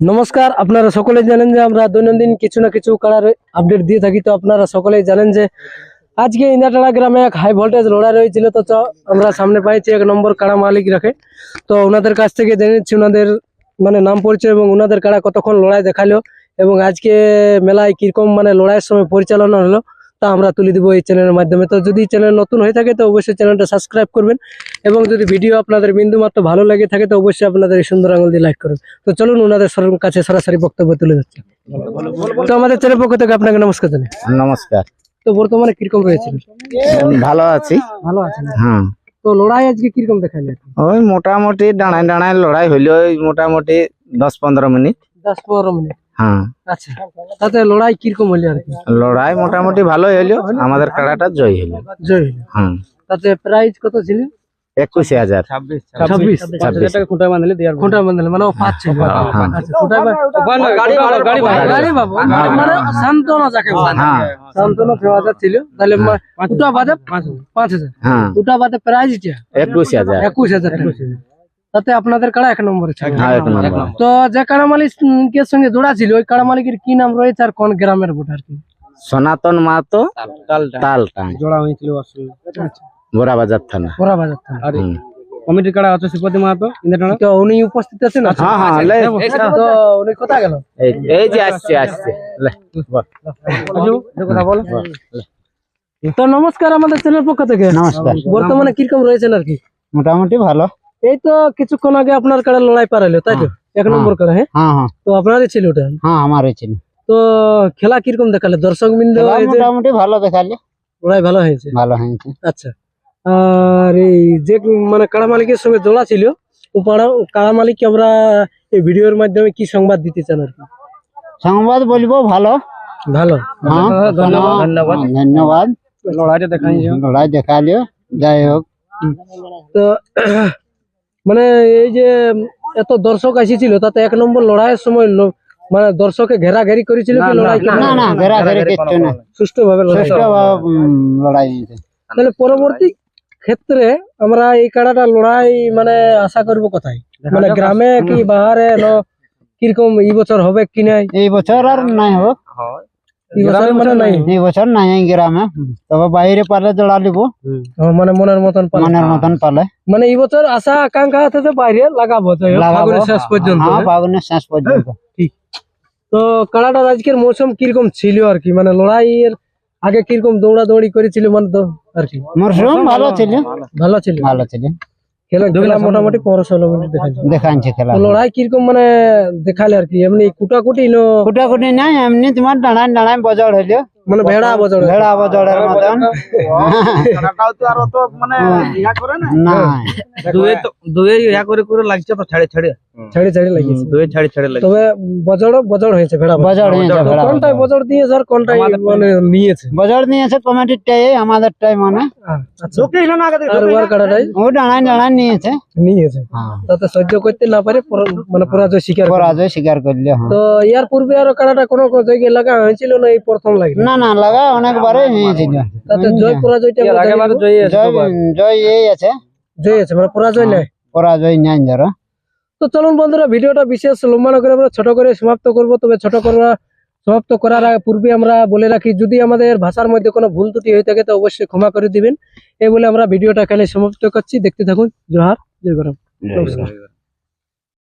নমস্কার, আপনারা সকলেই জানেন যে আমরা দৈনন্দিন কিছু না কিছু কাড়ার আপডেট দিয়ে থাকি। তো আপনারা সকলেই জানেন যে আজকে ইন্দাটাড়া গ্রামে এক হাই ভোল্টেজ লড়াই রয়েছিল। তো আমরা সামনে পাইছি 1 নম্বর কাড়া মালিক রাখে। তো ওনাদের কাছ থেকে জেনে নিচ্ছি ওনাদের মানে নাম পরিচয় এবং ওনাদের কাড়া কতক্ষণ লড়াই দেখালো এবং আজকে মেলায় কিরকম মানে লড়াইয়ের সময় পরিচালনা হলো তা আমরা তুলে দিব এই চ্যানেলের মাধ্যমে। তো যদি চ্যানেল নতুন হয়ে থাকে তো অবশ্যই চ্যানেলটা সাবস্ক্রাইব করবেন এবং যদি ভিডিও আপনাদের বিন্দু মাত্র ভালো লাগে থাকে তো অবশ্যই আপনাদের এই সুন্দর আঙুল দিয়ে লাইক করুন। তো চলুন ওনাদের কাছে সরাসরি বক্তব্য তুলে যাচ্ছে। তো আমাদের চ্যানেল পক্ষ থেকে আপনাকে নমস্কার জানাই। নমস্কার। তো বর্তমানে কিরকম রয়েছে? ভালো আছি। ভালো আছেন? হ্যাঁ। তো লড়াই আজকে কিরকম দেখালে? ওই মোটামুটি ডানায় ডানায় লড়াই হইলো, ওই মোটামুটি 10-15 মিনিট। 10-15 মিনিট। হ্যাঁ। আচ্ছা, তাতে লড়াই কিরকম হইলো আর কি? লড়াই মোটামুটি ভালোই হইলো, আমাদের কাড়াটা জয় হইলো। জয় হইলো। হ্যাঁ। তাতে প্রাইজ কত ছিল? 21,000। 26,000 টাকা খুঁটা বাঁধলে মানে ও পাচ্ছে। আচ্ছা, খুঁটা গাড়ি বাবা মানে সান্তনা যাকে বলে। হ্যাঁ। সান্তনা 6,000 ছিল, তাহলে খুঁটা বাদে 5,000। হ্যাঁ। খুঁটা বাদে প্রাইজটা 21,000। 21,000 টাকা। তাতে আপনাদের কাড়া 1 নম্বরে ছিল। হ্যাঁ, 1 নম্বর। তো যে কাড়া মালিকের সঙ্গে জোড়া ছিল ওই কাড়া মালিকের কি নাম রয়েছে আর কোন গ্রামের ভোট আর কি? সনাতন মাহাতো, তালটা জোড়া হয়েছিল বোরা বাজার থানা। ওরা বাজার থানা। আর কমিটির কাড়া আছে শ্রীপতি মাহাতো, তো উনি উপস্থিত আছেন। হ্যাঁ হ্যাঁ, তো উনি কোথায় গেল? এই যে আসছে লে, বল। কথা বলো। তো নমস্কার আমাদের চ্যানেল পক্ষ থেকে। নমস্কার। বর্তমানে কিরকম রয়েছেন আর কি? মোটামুটি ভালো। এই তো কিছুক্ষণ আগে আপনার কাড়া লড়াই পারাইলো তাই তো? 1 নম্বর কাড়া। হ্যাঁ হ্যাঁ হ্যাঁ তো আপনারই ছিল ওটা? হ্যাঁ, আমারই ছিল। তো খেলা কিরকম দেখালে দর্শক বিন্দু? মোটামুটি ভালো দেখালে। লড়াই ভালো হয়েছে। ভালো হয়েছে। আচ্ছা, আর এই যে মানে কাড়া মালিকের সঙ্গে জোড়া ছিল ও কাড়া মালিককে আমরা এই ভিডিওর মাধ্যমে কি সংবাদ দিতে চান আর কি? সংবাদ বলবো ভালো। ভালো, ধন্যবাদ। ধন্যবাদ। লড়াই দেখালিও, যাই হোক। তো মানে এই যে এত দর্শক আসিছিল তাতে 1 নম্বর লড়াইয়ের সময় মানে দর্শকে ঘেরাঘেরি করেছিল কি লড়াই? না না, ঘেরাঘেরি কিচ্ছু না, সুষ্ঠুভাবে লড়াই হয়েছে। তাহলে পরবর্তী ক্ষেত্রে আমরা এই কাড়াটা লড়াই মানে আশা করব কোথায়? মানে গ্রামে কি বাহারে কিরকম এই বছর হবে কি নাই? এই বছর আর নাই হোক। এই বছর মানে নাই, এই বছর নাই গ্রামে, তবে বাইরে পারলে জোড়া লিব। মানে মনের মতন পালে মানে এই বছর আশা আকাঙ্ক্ষা আছে যে বাইরে লাগাবো ফাগুনের শেষ পর্যন্ত। ফাগুনের শেষ পর্যন্ত। ঠিক। তো কাড়াটার আজকের মৌসুম কিরকম ছিল আর কি? মানে লড়াইয়ের আগে কিরকম দৌড়াদৌড়ি করেছিল মানে তো আর কি? মরশুম ভালো ছিল। ভালো ছিল। খেলা মোটামুটি 15-16 মিনিট দেখাচ্ছে খেলা। লড়াই কিরকম মানে দেখালে আর কি? এমনি কুটাকুটি কুটাকুটি নাই, এমনি তোমার ডানায় ডানায় বজড় হইলো, মানে ভেড়া বজড়ের মতন। তবে বজড় হয়েছে ভেড়া। কোনটাই বজড় দিয়েছে আর কোনটাই মানে নিয়েছে? বজড় নিয়েছে কমিটিরটাই, আমাদেরটাই মানে। আর ওর কাড়াটাই ও ডানায় ডানায় নিয়েছে। তাতে সহ্য করতে না পারে মানে পরাজয় স্বীকার করলে। তো ইয়ার পূর্বে আরো কাড়াটা কোনো জায়গায় লাগা হয়েছিল না এই প্রথম লাগে? না না, লাগা অনেকবারই হয়েছিল। তাতে জয় পরাজয়টা জয় এই আছে, মানে পরাজয় নাই। ধরো। তো চলুন বন্ধুরা, ভিডিওটা বিশেষ লম্বা না করে আমরা ছোট করে সমাপ্ত করব। তবে সমাপ্ত করার পূর্বে আমরা বলে রাখি, যদি আমাদের ভাষার মধ্যে কোনো ভুল ত্রুটি হয়ে থাকে তো অবশ্যই ক্ষমা করে দিবেন। এই বলে আমরা ভিডিওটা এখানে সমাপ্ত করছি। দেখতে থাকুন। জোহার, জয় গরম, নমস্কার।